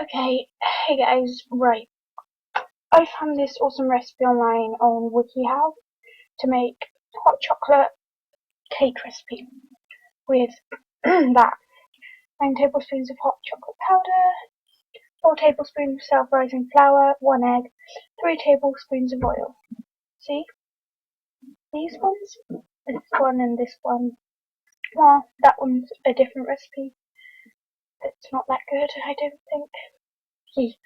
Okay, hey guys, right. I found this awesome recipe online on WikiHow to make hot chocolate cake recipe with that. 9 tablespoons of hot chocolate powder, 4 tablespoons of self-rising flour, 1 egg, 3 tablespoons of oil. See? These ones? This one and this one. Well, that one's a different recipe. It's not that good, I don't think. See?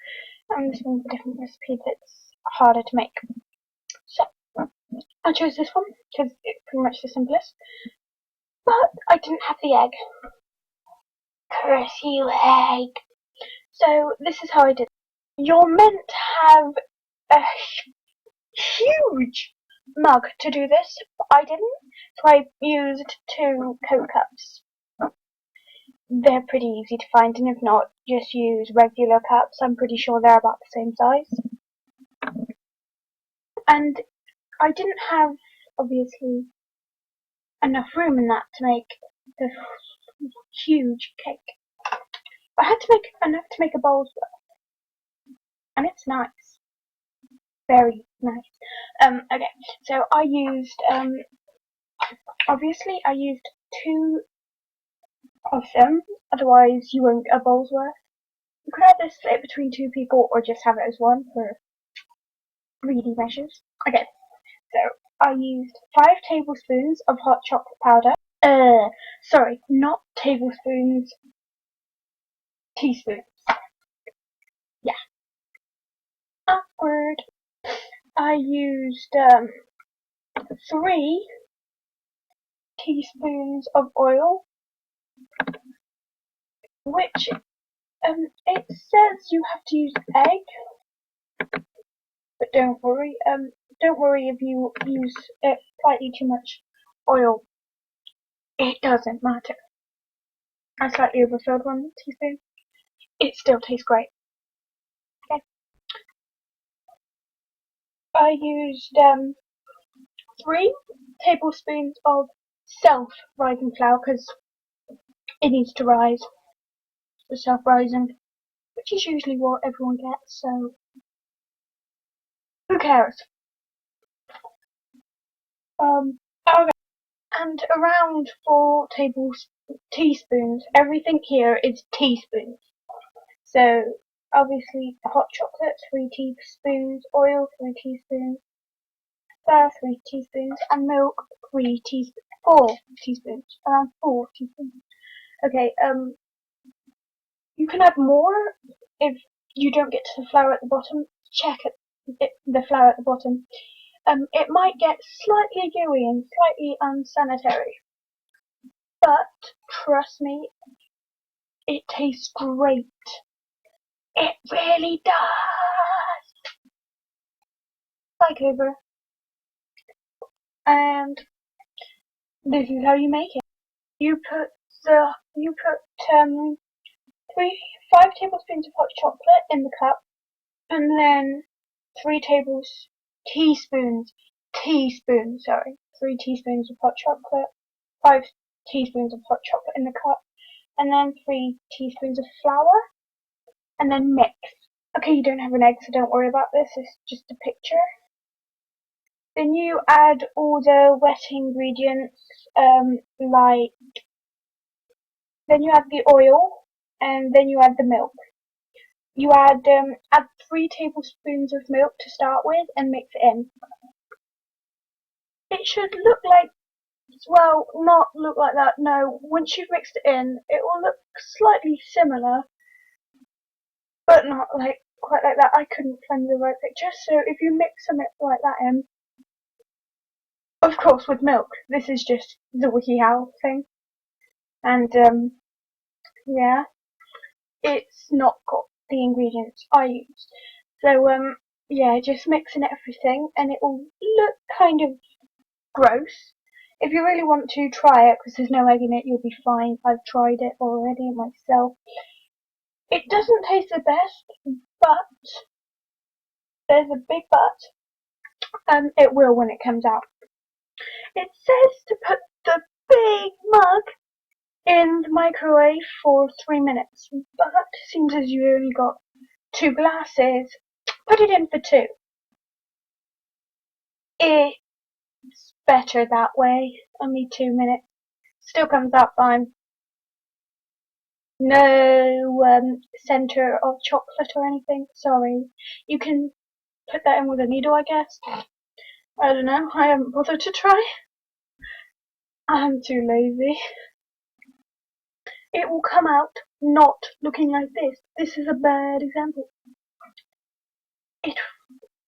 And this one's a different recipe that's harder to make. So, I chose this one because it's pretty much the simplest. But I didn't have the egg. Curse you, egg. So this is how I did it. You're meant to have a huge mug to do this, but I didn't. So I used 2 Coke cups. They're pretty easy to find, and if not, just use regular cups. I'm pretty sure they're about the same size. And I didn't have, obviously, enough room in that to make the huge cake. I had to make enough to make a bowl's worth, and it's nice, very nice. Okay, so I used obviously I used 2 of them, otherwise you won't get a bowl's worth. You could either split it between 2 people or just have it as one for greedy measures. Okay, so I used 5 tablespoons of hot chocolate powder. Sorry, not tablespoons, teaspoons. Yeah, awkward. I used 3 teaspoons of oil, which it says you have to use egg, but don't worry if you use slightly too much oil. It doesn't matter. I slightly overfilled 1 teaspoon. It still tastes great. Okay. I used 3 tablespoons of self-rising flour because it needs to rise. The self-rising, which is usually what everyone gets, so who cares? Okay. And around 4 teaspoons. Everything here is teaspoons. So obviously hot chocolate 3 teaspoons, oil 3 teaspoons, flour 3 teaspoons, and milk 4 teaspoons. Around 4 teaspoons. Okay, you can add more if you don't get to the flour at the bottom. Check the flour at the bottom. It might get slightly gooey and slightly unsanitary, but trust me, it tastes great. It really does. Like over. And this is how you make it. You put 5 tablespoons of hot chocolate in the cup, and then 3 teaspoons, 3 teaspoons of hot chocolate, 5 teaspoons of hot chocolate in the cup, and then 3 teaspoons of flour, and then mix. Okay, you don't have an egg, so don't worry about this, it's just a picture. Then you add all the wet ingredients, then you add the oil, and then you add the milk. You add 3 tablespoons of milk to start with and mix it in. It should look like, well, not look like that, no. Once you've mixed it in, it will look slightly similar, but not like quite like that. I couldn't find the right picture, so if you mix some like that in, of course with milk. This is just the WikiHow thing. And yeah, it's not got the ingredients I used. So yeah, just mixing everything and it will look kind of gross. If you really want to try it, because there's no egg in it, you'll be fine. I've tried it already myself. It doesn't taste the best, but there's a big but. It will when it comes out. It says to put the big mug in the microwave for 3 minutes, but it seems as you only got 2 glasses. Put it in for 2. It's better that way. Only 2 minutes. Still comes out fine. No center of chocolate or anything. Sorry. You can put that in with a needle, I guess. I don't know. I haven't bothered to try. I'm too lazy. It will come out not looking like this. This is a bad example.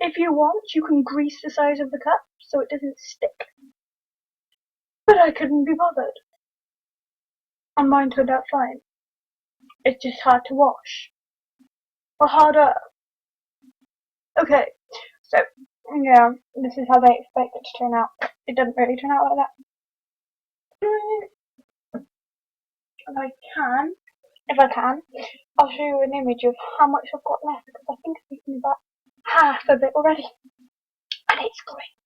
If you want, you can grease the sides of the cup so it doesn't stick. But I couldn't be bothered. And mine turned out fine. It's just hard to wash. Or harder. Okay, so, yeah, this is how they expect it to turn out. It doesn't really turn out like that. If I can, I'll show you an image of how much I've got left, because I think I've eaten about half of it already. And it's great.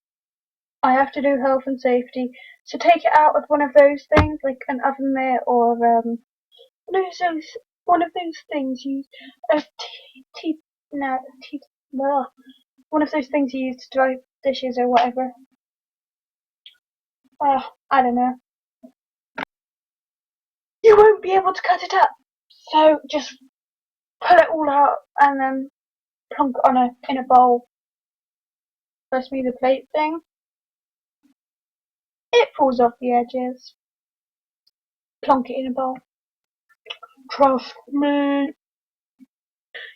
I have to do health and safety, so take it out with one of those things, like an oven mitt or one of those things you one of those things you use to dry dishes or whatever. I don't know. You won't be able to cut it up, so just pull it all out and then plonk it in a bowl. Press me the plate thing. It falls off the edges. Plonk it in a bowl. Trust me.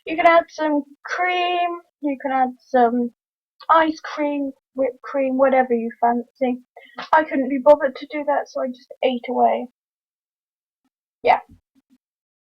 You can add some cream. You can add some ice cream, whipped cream, whatever you fancy. I couldn't be bothered to do that, so I just ate away. Yeah.